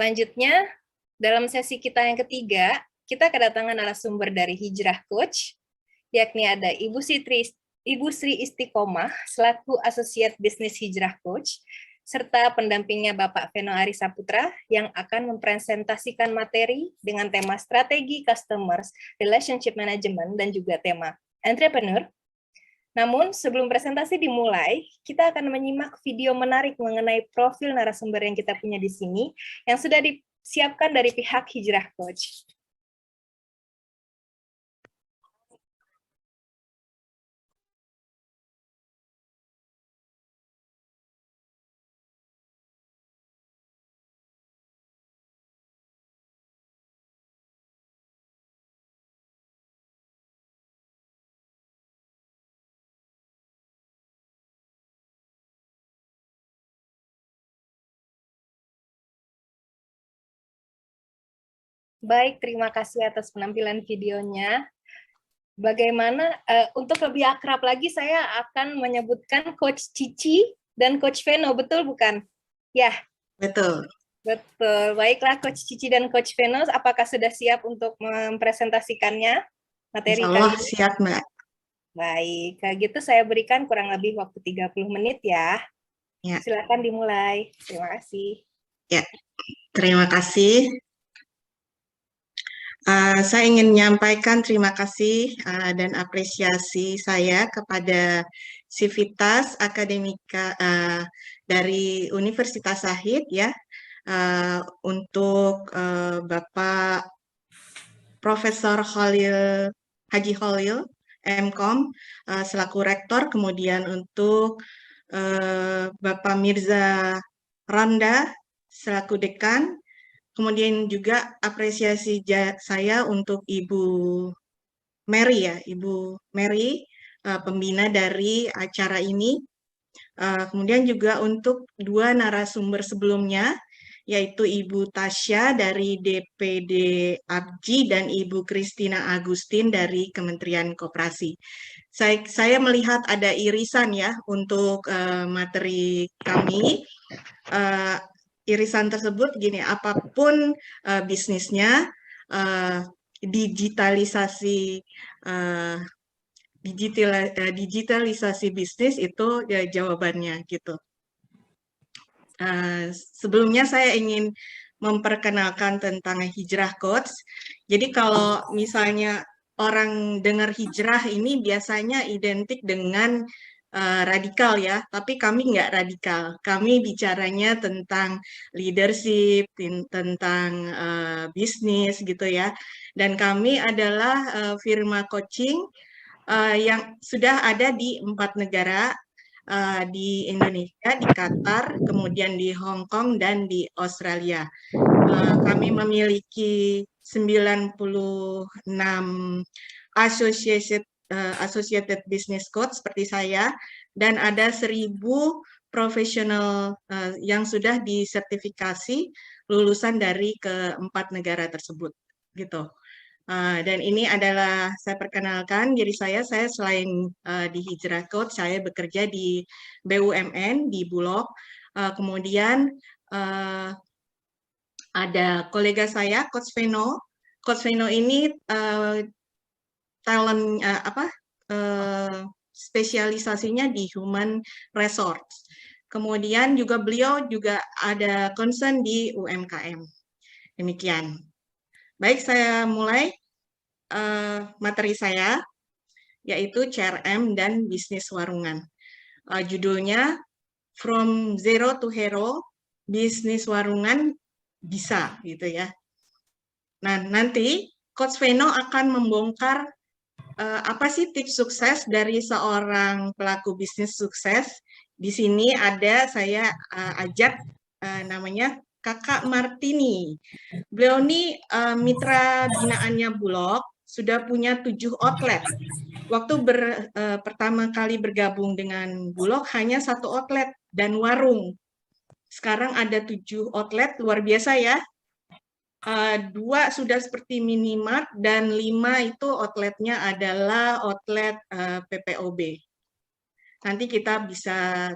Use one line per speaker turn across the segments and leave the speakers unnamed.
Selanjutnya, dalam sesi kita yang ketiga, kita kedatangan narasumber dari Hijrah Coach, yakni ada Ibu Sri Istiqomah selaku Associate Business Hijrah Coach, serta pendampingnya Bapak Veno Arisaputra yang akan mempresentasikan materi dengan tema strategi customers, relationship management, dan juga tema entrepreneur. Namun, sebelum presentasi dimulai, kita akan menyimak video menarik mengenai profil narasumber yang kita punya di sini, yang sudah disiapkan dari pihak Hijrah Coach. Baik, terima kasih atas penampilan videonya. Bagaimana, untuk lebih akrab lagi, saya akan menyebutkan Coach Cici dan Coach Veno, betul bukan? Ya.
Betul.
Betul. Baiklah, Coach Cici dan Coach Veno, apakah sudah siap untuk mempresentasikannya materi
Insya Allah
kali ini?
siap, Mbak.
Baik, kalau gitu saya berikan kurang lebih waktu 30 menit ya.
Ya.
Silakan dimulai. Terima kasih.
Ya, terima kasih. Saya ingin menyampaikan terima kasih dan apresiasi saya kepada Civitas Akademika dari Universitas Syahid ya, untuk Bapak Profesor Haji Khalil MKom selaku rektor, kemudian untuk Bapak Mirza Randa selaku dekan. Kemudian juga apresiasi saya untuk Ibu Mary ya, Ibu Mary, pembina dari acara ini. Kemudian juga untuk dua narasumber sebelumnya, yaitu Ibu Tasya dari DPD ABJI dan Ibu Christina Agustin dari Kementerian Koperasi. Saya melihat ada irisan ya untuk materi kami. Irisan tersebut gini, apapun bisnisnya, digitalisasi bisnis itu ya jawabannya gitu. Sebelumnya saya ingin memperkenalkan tentang Hijrah Coach. Jadi kalau misalnya orang dengar hijrah ini biasanya identik dengan radikal ya, tapi kami nggak radikal. Kami bicaranya tentang leadership, tentang bisnis gitu ya. Dan kami adalah firma coaching yang sudah ada di 4 negara, di Indonesia, di Qatar, kemudian di Hong Kong, dan di Australia. Kami memiliki 96 associated business coach seperti saya, dan ada 1.000 profesional yang sudah disertifikasi lulusan dari ke-4 negara tersebut gitu. Dan ini adalah saya perkenalkan diri saya selain di Hijrah Coach, saya bekerja di BUMN di Bulog. Kemudian ada kolega saya, Coach Veno. Coach Veno ini talent spesialisasinya di human resource. Kemudian juga beliau juga ada concern di UMKM. Demikian. Baik, saya mulai materi saya, yaitu CRM dan bisnis warungan. Judulnya From Zero to Hero, Bisnis Warungan Bisa, gitu ya. Nah, nanti Coach Veno akan membongkar apa sih tips sukses dari seorang pelaku bisnis sukses. Di sini ada saya ajak namanya Kakak Martini. Beliau ini mitra binaannya Bulog, sudah punya 7 outlet. Waktu pertama kali bergabung dengan Bulog hanya 1 outlet dan warung. Sekarang ada 7 outlet, luar biasa ya. 2 sudah seperti minimart dan 5 itu outletnya adalah outlet PPOB. Nanti kita bisa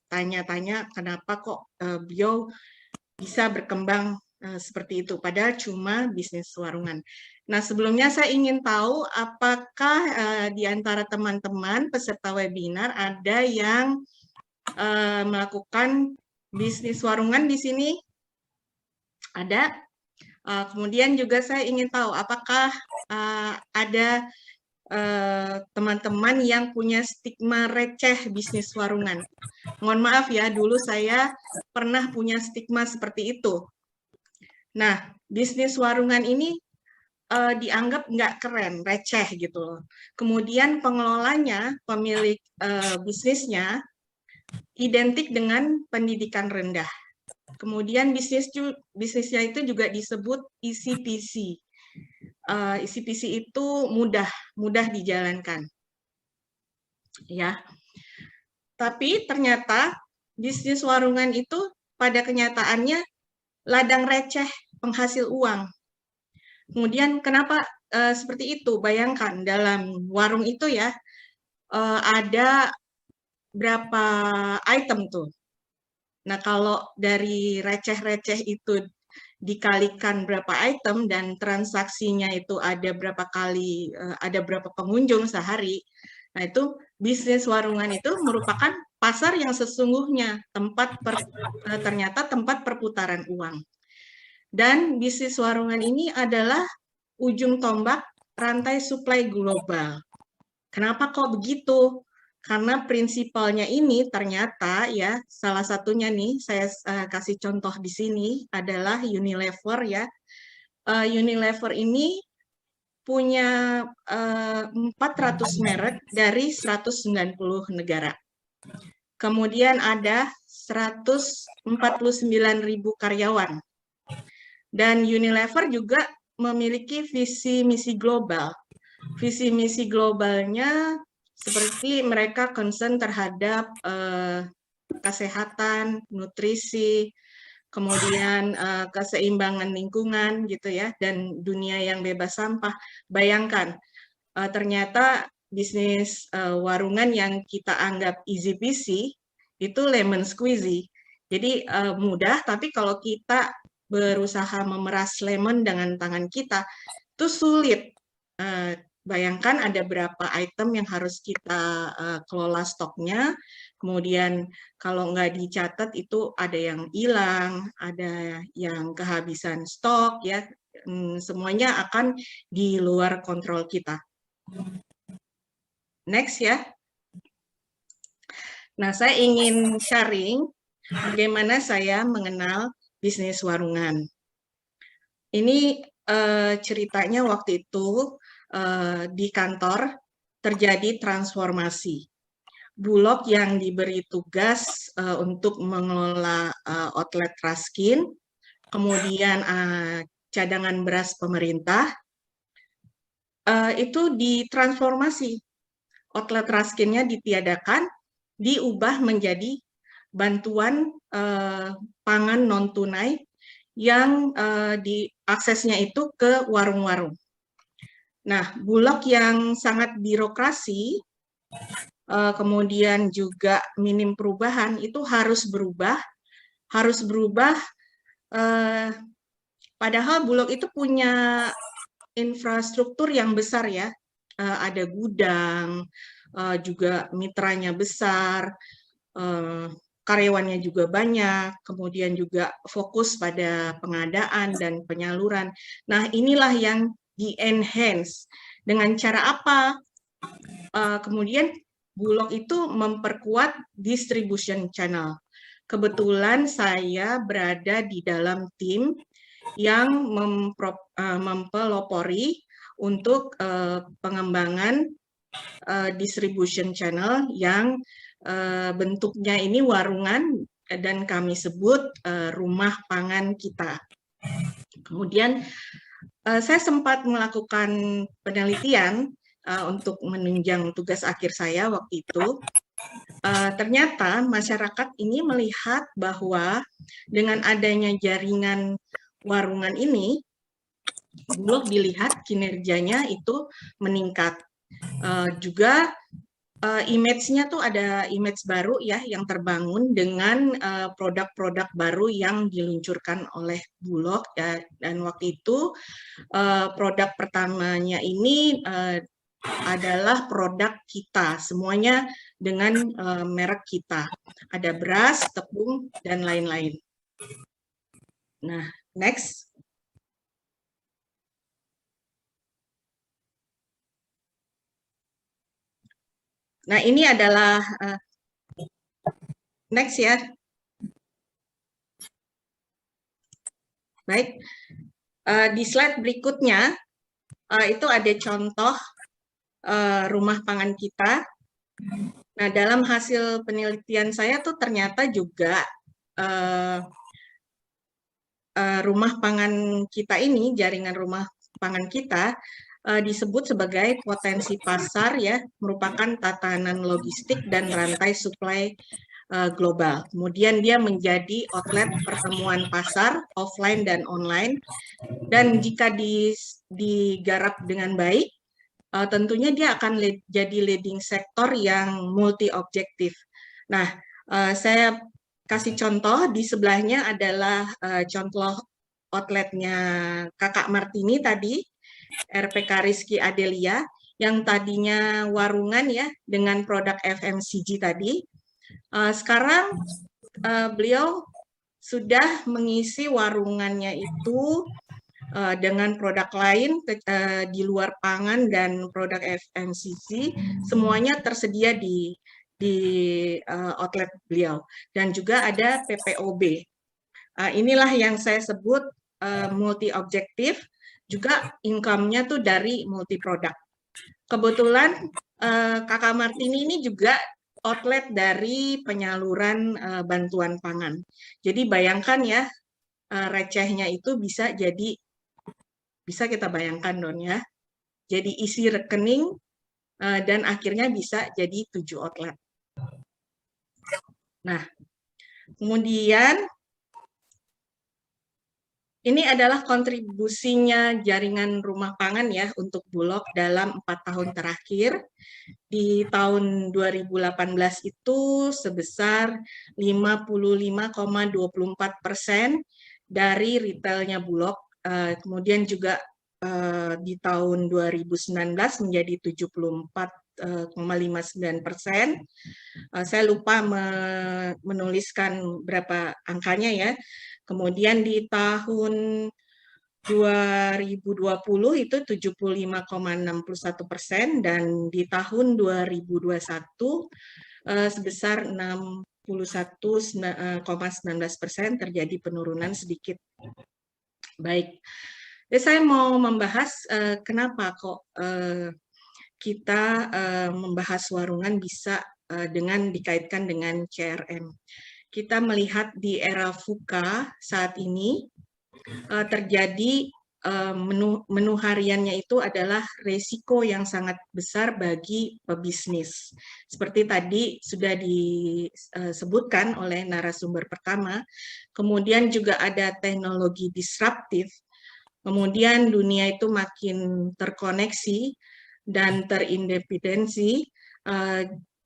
tanya-tanya kenapa kok beliau bisa berkembang seperti itu, padahal cuma bisnis warungan. Nah, sebelumnya saya ingin tahu apakah di antara teman-teman peserta webinar ada yang melakukan bisnis warungan di sini? Ada. Kemudian juga saya ingin tahu apakah ada teman-teman yang punya stigma receh bisnis warungan. Mohon maaf ya, dulu saya pernah punya stigma seperti itu. Nah, bisnis warungan ini dianggap nggak keren, receh gitu loh. Kemudian pengelolanya, pemilik bisnisnya, identik dengan pendidikan rendah. Kemudian bisnisnya itu juga disebut easy peasy. Easy peasy itu mudah dijalankan. Ya. Tapi ternyata bisnis warungan itu pada kenyataannya ladang receh penghasil uang. Kemudian kenapa seperti itu? Bayangkan dalam warung itu ya ada berapa item tuh. Nah, kalau dari receh-receh itu dikalikan berapa item dan transaksinya itu ada berapa kali, ada berapa pengunjung sehari, nah itu bisnis warungan itu merupakan pasar yang sesungguhnya, ternyata tempat perputaran uang. Dan bisnis warungan ini adalah ujung tombak rantai suplai global. Kenapa kok begitu? Karena prinsipalnya ini ternyata ya, salah satunya nih saya kasih contoh di sini adalah Unilever ya. Unilever ini punya 400 merek dari 190 negara. Kemudian ada 149.000 karyawan. Dan Unilever juga memiliki visi misi global. Visi misi globalnya seperti mereka concern terhadap kesehatan, nutrisi, kemudian keseimbangan lingkungan gitu ya, dan dunia yang bebas sampah. Bayangkan, ternyata bisnis warungan yang kita anggap easy peasy itu lemon squeezy. Jadi mudah, tapi kalau kita berusaha memeras lemon dengan tangan kita, itu sulit. Bayangkan ada berapa item yang harus kita kelola stoknya, kemudian kalau nggak dicatat itu ada yang hilang, ada yang kehabisan stok, ya semuanya akan di luar kontrol kita. Next ya. Nah, saya ingin sharing bagaimana saya mengenal bisnis warungan. Ini ceritanya waktu itu di kantor terjadi transformasi. Bulog yang diberi tugas untuk mengelola outlet Raskin, kemudian cadangan beras pemerintah, itu ditransformasi. Outlet Raskinnya ditiadakan, diubah menjadi bantuan pangan non-tunai yang diaksesnya itu ke warung-warung. Nah, Bulog yang sangat birokrasi, kemudian juga minim perubahan, itu harus berubah, padahal Bulog itu punya infrastruktur yang besar ya, ada gudang, juga mitranya besar, karyawannya juga banyak, kemudian juga fokus pada pengadaan dan penyaluran. Nah, inilah yang di-enhance. Dengan cara apa? Kemudian Bulog itu memperkuat distribution channel. Kebetulan saya berada di dalam tim yang mempelopori untuk pengembangan distribution channel yang bentuknya ini warungan dan kami sebut rumah pangan kita. Kemudian saya sempat melakukan penelitian untuk menunjang tugas akhir saya waktu itu. Ternyata masyarakat ini melihat bahwa dengan adanya jaringan warungan ini, Bulog dilihat kinerjanya itu meningkat. Juga image-nya tuh ada image baru ya yang terbangun dengan produk-produk baru yang diluncurkan oleh Bulog ya. Dan waktu itu produk pertamanya ini adalah produk kita, semuanya dengan merek kita. Ada beras, tepung, dan lain-lain. Nah, next. Nah, ini adalah next ya. Baik, di slide berikutnya itu ada contoh rumah pangan kita. Nah, dalam hasil penelitian saya tuh ternyata juga rumah pangan kita ini, jaringan rumah pangan kita, disebut sebagai potensi pasar ya, merupakan tatanan logistik dan rantai suplai global. Kemudian dia menjadi outlet pertemuan pasar offline dan online. Dan jika digarap dengan baik, tentunya dia akan jadi leading sektor yang multi objektif. Nah, saya kasih contoh di sebelahnya adalah contoh outletnya Kakak Martini tadi, RPK Rizky Adelia, yang tadinya warungan ya dengan produk FMCG tadi. Sekarang beliau sudah mengisi warungannya itu dengan produk lain di luar pangan dan produk FMCG, semuanya tersedia di outlet beliau. Dan juga ada PPOB. Inilah yang saya sebut multi objektif, juga income-nya tuh dari multi produk. Kebetulan Kakak Martini ini juga outlet dari penyaluran bantuan pangan. Jadi bayangkan ya, recehnya itu bisa kita bayangkan Don ya. Jadi isi rekening dan akhirnya bisa jadi 7 outlet. Nah, kemudian ini adalah kontribusinya jaringan rumah pangan ya untuk Bulog dalam 4 tahun terakhir. Di tahun 2018 itu sebesar 55,24% dari retailnya Bulog. Kemudian juga di tahun 2019 menjadi 74,59%. Saya lupa menuliskan berapa angkanya ya. Kemudian di tahun 2020 itu 75,61% dan di tahun 2021 sebesar 61,19% terjadi penurunan sedikit. Baik, jadi saya mau membahas kenapa kok kita membahas warungan bisa dengan dikaitkan dengan CRM. Kita melihat di era VUCA saat ini terjadi menu hariannya itu adalah resiko yang sangat besar bagi pebisnis. Seperti tadi sudah disebutkan oleh narasumber pertama, kemudian juga ada teknologi disruptif, kemudian dunia itu makin terkoneksi dan terindependensi.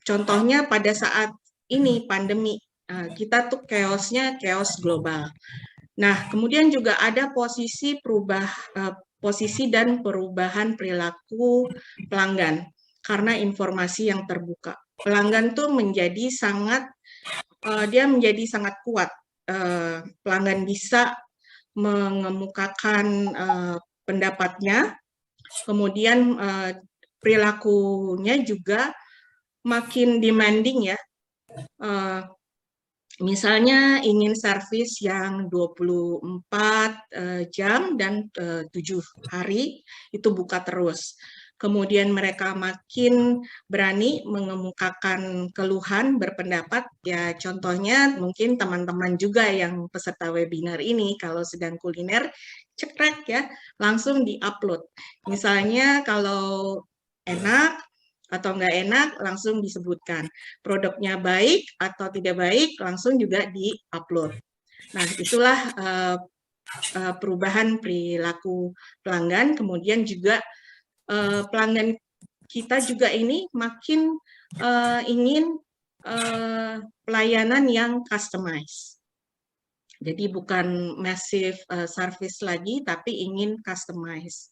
Contohnya pada saat ini pandemi, kita tuh chaos global. Nah, kemudian juga ada posisi dan perubahan perilaku pelanggan karena informasi yang terbuka. Pelanggan tuh menjadi sangat kuat. Pelanggan bisa mengemukakan pendapatnya, kemudian perilakunya juga makin demanding ya. Misalnya ingin servis yang 24 jam dan 7 hari itu buka terus. Kemudian mereka makin berani mengemukakan keluhan, berpendapat. Ya contohnya mungkin teman-teman juga yang peserta webinar ini kalau sedang kuliner, cekrek ya, langsung di-upload. Misalnya kalau enak, atau nggak enak, langsung disebutkan. Produknya baik atau tidak baik, langsung juga di-upload. Nah, itulah perubahan perilaku pelanggan, kemudian juga pelanggan kita juga ini makin ingin pelayanan yang customized. Jadi bukan massive service lagi, tapi ingin customize.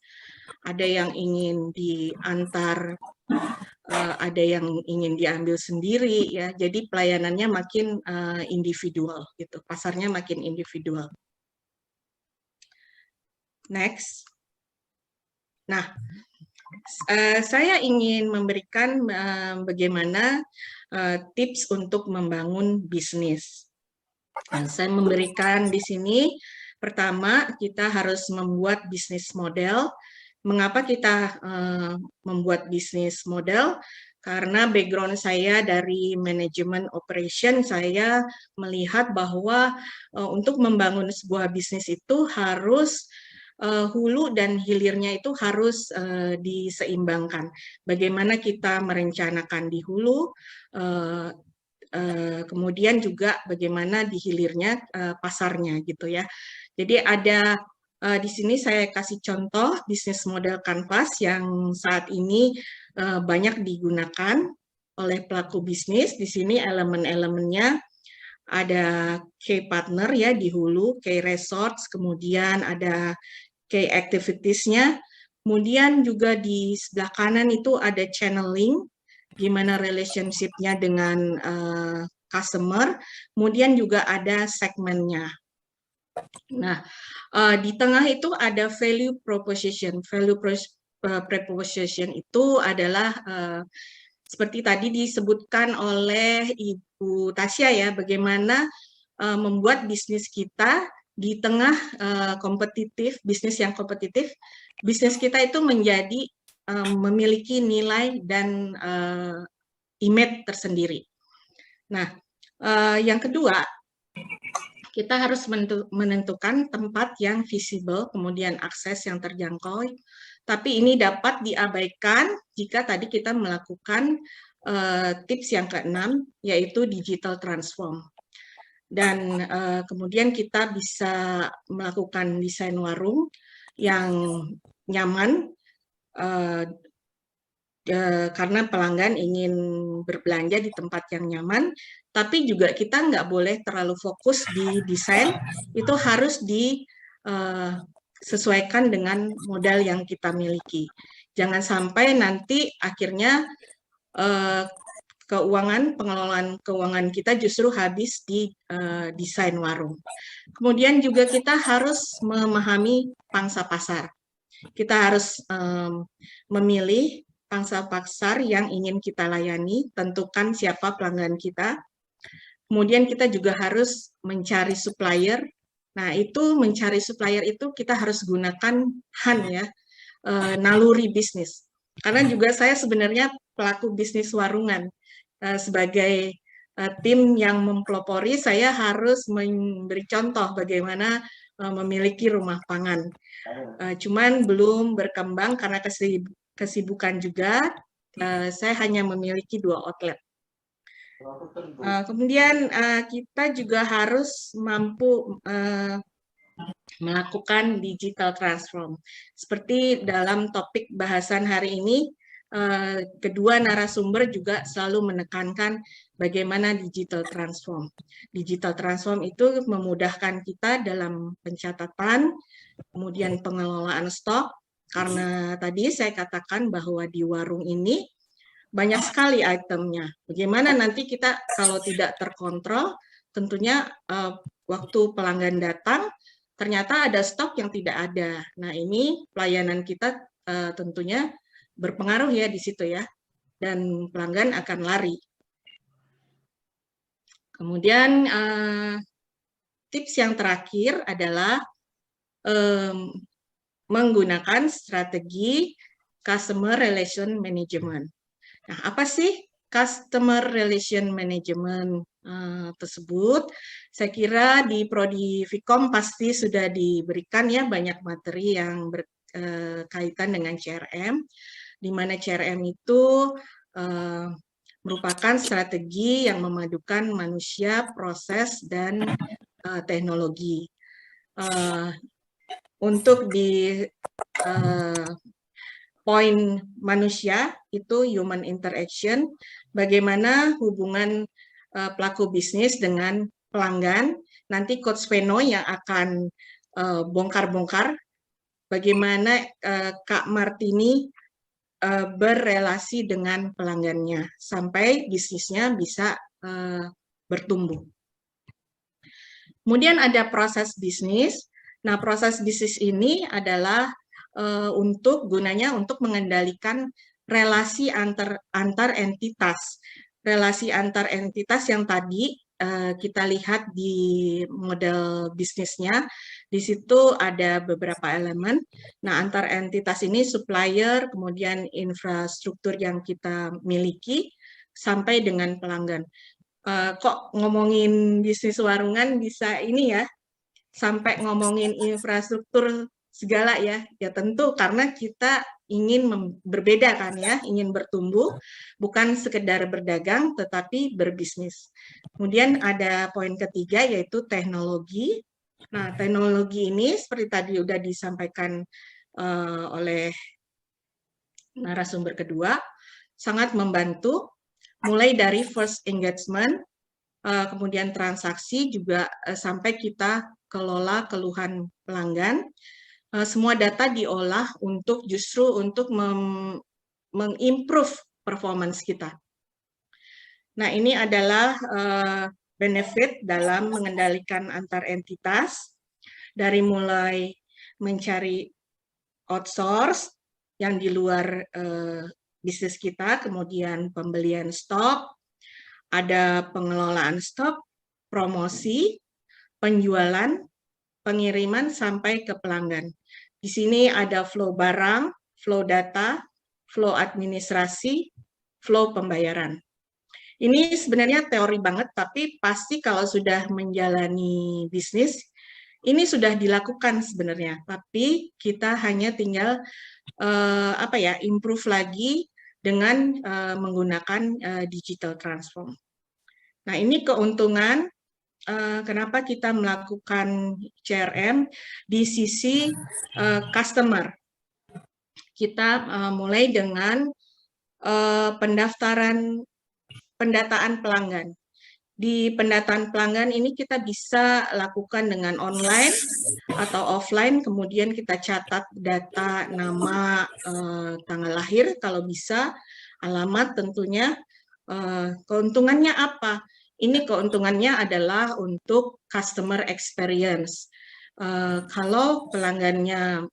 Ada yang ingin diantar, ada yang ingin diambil sendiri, ya. Jadi pelayanannya makin individual, gitu. Pasarnya makin individual. Next. Nah, saya ingin memberikan bagaimana tips untuk membangun bisnis. Nah, saya memberikan di sini, pertama, kita harus membuat bisnis model. Mengapa kita membuat bisnis model? Karena background saya dari manajemen operation, saya melihat bahwa untuk membangun sebuah bisnis itu harus hulu dan hilirnya itu harus diseimbangkan. Bagaimana kita merencanakan di hulu, kemudian juga bagaimana di hilirnya pasarnya gitu ya. Jadi ada di sini saya kasih contoh bisnis model Canvas yang saat ini banyak digunakan oleh pelaku bisnis. Di sini elemen-elemennya ada key partner ya di hulu, key resorts, kemudian ada key activities-nya. Kemudian juga di sebelah kanan itu ada channeling, gimana relationship-nya dengan customer, kemudian juga ada segmennya. Nah, di tengah itu ada value proposition. Value proposition itu adalah seperti tadi disebutkan oleh Ibu Tasya ya, bagaimana membuat bisnis kita di tengah kompetitif, bisnis yang kompetitif, bisnis kita itu menjadi memiliki nilai dan image tersendiri. Nah, yang kedua, kita harus menentukan tempat yang visible, kemudian akses yang terjangkau, tapi ini dapat diabaikan jika tadi kita melakukan tips yang keenam, yaitu digital transform. Dan kemudian kita bisa melakukan desain warung yang nyaman, karena pelanggan ingin berbelanja di tempat yang nyaman, tapi juga kita nggak boleh terlalu fokus di desain, itu harus disesuaikan dengan modal yang kita miliki. Jangan sampai nanti akhirnya pengelolaan keuangan kita justru habis di desain warung. Kemudian juga kita harus memahami pangsa pasar. Kita harus memilih pangsa pasar yang ingin kita layani, tentukan siapa pelanggan kita. Kemudian kita juga harus mencari supplier. Nah, itu mencari supplier itu kita harus gunakan HAN ya, naluri bisnis. Karena juga saya sebenarnya pelaku bisnis warungan. Sebagai tim yang mempelopori, saya harus memberi contoh bagaimana memiliki rumah pangan. Cuman belum berkembang karena kesibukan juga, saya hanya memiliki 2 outlet. Kemudian kita juga harus mampu melakukan digital transform. Seperti dalam topik bahasan hari ini, kedua narasumber juga selalu menekankan bagaimana digital transform. Digital transform itu memudahkan kita dalam pencatatan, kemudian pengelolaan stok, karena tadi saya katakan bahwa di warung ini banyak sekali itemnya. Bagaimana nanti kita kalau tidak terkontrol, tentunya waktu pelanggan datang, ternyata ada stok yang tidak ada. Nah, ini pelayanan kita tentunya berpengaruh ya di situ ya, dan pelanggan akan lari. Kemudian tips yang terakhir adalah menggunakan strategi customer relation management. Nah, apa sih customer relation management tersebut? Saya kira di Prodi Vkom pasti sudah diberikan ya banyak materi yang berkaitan dengan CRM, di mana CRM itu merupakan strategi yang memadukan manusia, proses, dan teknologi. Untuk poin manusia itu human interaction, bagaimana hubungan pelaku bisnis dengan pelanggan. Nanti Coach Veno yang akan bongkar-bongkar bagaimana Kak Martini berrelasi dengan pelanggannya sampai bisnisnya bisa bertumbuh. Kemudian ada proses bisnis. Nah, proses bisnis ini adalah gunanya untuk mengendalikan relasi antar entitas. Relasi antar entitas yang tadi kita lihat di model bisnisnya, di situ ada beberapa elemen. Nah, antar entitas ini supplier, kemudian infrastruktur yang kita miliki, sampai dengan pelanggan. Kok ngomongin bisnis warungan bisa ini ya, sampai ngomongin infrastruktur segala ya. Ya tentu karena kita ingin berbeda kan ya, ingin bertumbuh, bukan sekedar berdagang, tetapi berbisnis. Kemudian ada poin ketiga yaitu teknologi. Nah, teknologi ini seperti tadi sudah disampaikan oleh narasumber kedua, sangat membantu mulai dari first engagement, kemudian transaksi juga sampai kita kelola keluhan pelanggan. Semua data diolah justru untuk mengimprove performance kita. Nah, ini adalah benefit dalam mengendalikan antar entitas, dari mulai mencari outsource yang di luar bisnis kita, kemudian pembelian stok, ada pengelolaan stok, promosi, penjualan, pengiriman sampai ke pelanggan. Di sini ada flow barang, flow data, flow administrasi, flow pembayaran. Ini sebenarnya teori banget, tapi pasti kalau sudah menjalani bisnis, ini sudah dilakukan sebenarnya. Tapi kita hanya tinggal improve lagi dengan menggunakan digital transform. Nah, ini keuntungan kenapa kita melakukan CRM di sisi customer. Kita mulai dengan pendataan pelanggan. Di pendataan pelanggan ini kita bisa lakukan dengan online atau offline, kemudian kita catat data nama, tanggal lahir kalau bisa, alamat tentunya. Keuntungannya apa? Ini keuntungannya adalah untuk customer experience. Kalau pelanggannya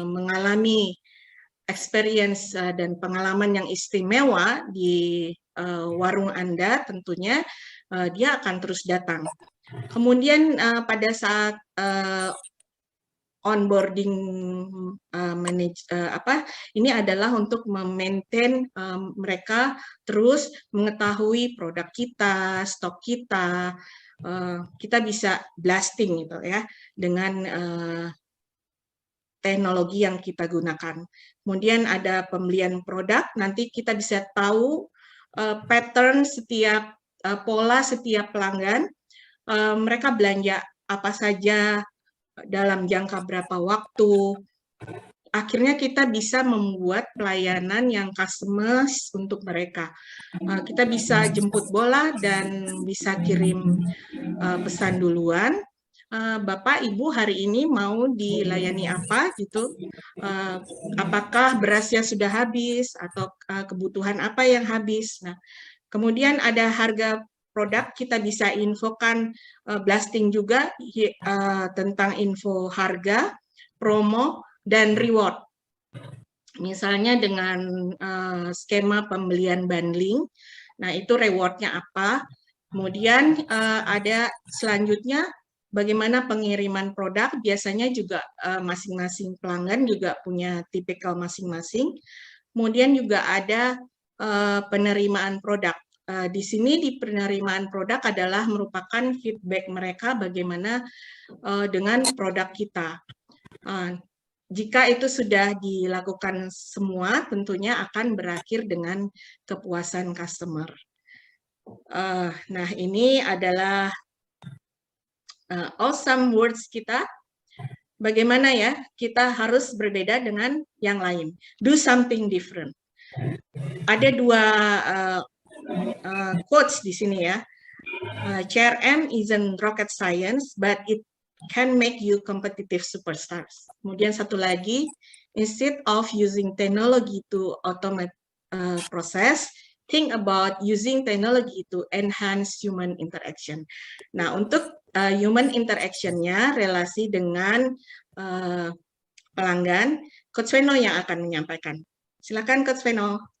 mengalami experience dan pengalaman yang istimewa di warung Anda, tentunya dia akan terus datang. Kemudian pada saat onboarding ini adalah untuk memaintain mereka terus mengetahui produk kita, stok kita, kita bisa blasting gitu ya dengan teknologi yang kita gunakan. Kemudian ada pembelian produk, nanti kita bisa tahu pattern setiap pola setiap pelanggan, mereka belanja apa saja dalam jangka berapa waktu. Akhirnya kita bisa membuat pelayanan yang customize untuk mereka. Kita bisa jemput bola dan bisa kirim pesan duluan. Bapak, Ibu hari ini mau dilayani apa gitu? Apakah berasnya sudah habis atau kebutuhan apa yang habis? Nah, kemudian ada harga produk, kita bisa infokan blasting juga tentang info harga, promo, dan reward. Misalnya dengan skema pembelian bundling, nah itu rewardnya apa. Kemudian ada selanjutnya bagaimana pengiriman produk, biasanya juga masing-masing pelanggan juga punya tipikal masing-masing. Kemudian juga ada penerimaan produk. Di sini di penerimaan produk adalah merupakan feedback mereka bagaimana dengan produk kita. Jika itu sudah dilakukan semua, tentunya akan berakhir dengan kepuasan customer. Nah, ini adalah awesome words kita. bagaimana ya kita harus berbeda dengan yang lain. Do something different. Ada dua quotes di sini ya. CRM isn't rocket science, but it can make you competitive superstars. Kemudian satu lagi, instead of using technology to automate process, think about using technology to enhance human interaction. Nah, untuk human interaction-nya, relasi dengan pelanggan, Coach Veno yang akan menyampaikan. Silakan Coach Veno.